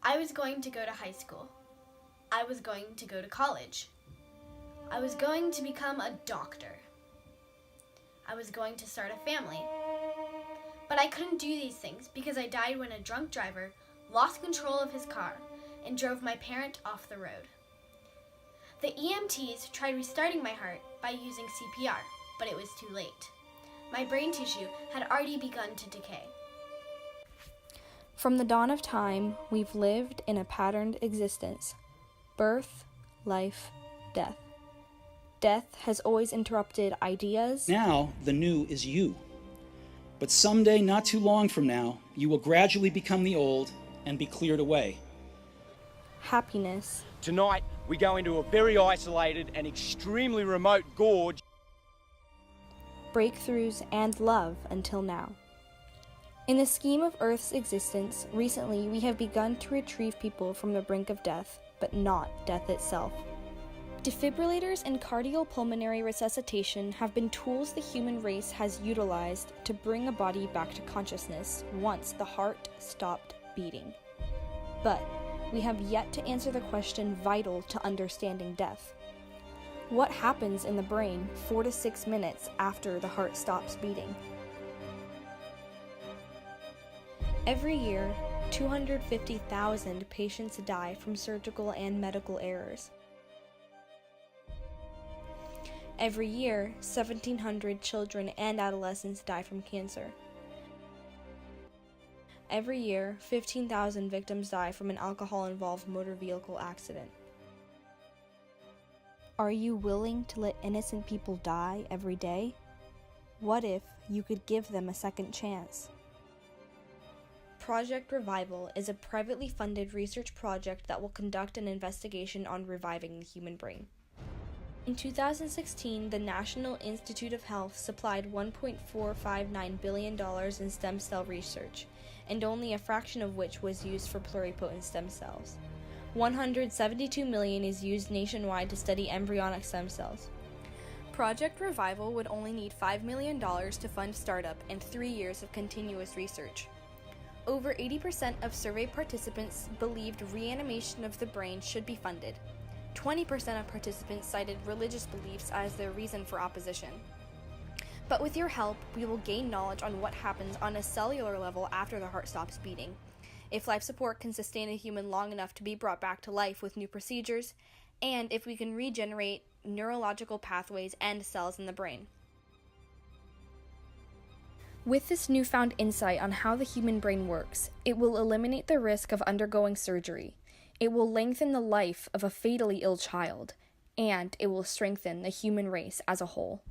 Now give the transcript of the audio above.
I was going to go to high school. I was going to go to college. I was going to become a doctor. I was going to start a family. But I couldn't do these things because I died when a drunk driver lost control of his car and drove my parent off the road. The EMTs tried restarting my heart by using CPR, but it was too late. My brain tissue had already begun to decay. From the dawn of time, we've lived in a patterned existence. Birth, life, death. Death has always interrupted ideas. Now, the new is you. But someday, not too long from now, you will gradually become the old and be cleared away. Happiness. Tonight, we go into a very isolated and extremely remote gorge. Breakthroughs and love until now. In the scheme of Earth's existence, recently we have begun to retrieve people from the brink of death, but not death itself. Defibrillators and cardiopulmonary resuscitation have been tools the human race has utilized to bring a body back to consciousness once the heart stopped beating. But we have yet to answer the question vital to understanding death. What happens in the brain 4 to 6 minutes after the heart stops beating? Every year, 250,000 patients die from surgical and medical errors. Every year, 1,700 children and adolescents die from cancer. Every year, 15,000 victims die from an alcohol-involved motor vehicle accident. Are you willing to let innocent people die every day? What if you could give them a second chance? Project Revival is a privately funded research project that will conduct an investigation on reviving the human brain. In 2016, the National Institute of Health supplied $1.459 billion in stem cell research, and only a fraction of which was used for pluripotent stem cells. $172 million is used nationwide to study embryonic stem cells. Project Revival would only need $5 million to fund startup and 3 years of continuous research. Over 80% of survey participants believed reanimation of the brain should be funded. 20% of participants cited religious beliefs as their reason for opposition. But with your help, we will gain knowledge on what happens on a cellular level after the heart stops beating, if life support can sustain a human long enough to be brought back to life with new procedures, and if we can regenerate neurological pathways and cells in the brain. With this newfound insight on how the human brain works, it will eliminate the risk of undergoing surgery. It will lengthen the life of a fatally ill child, and it will strengthen the human race as a whole.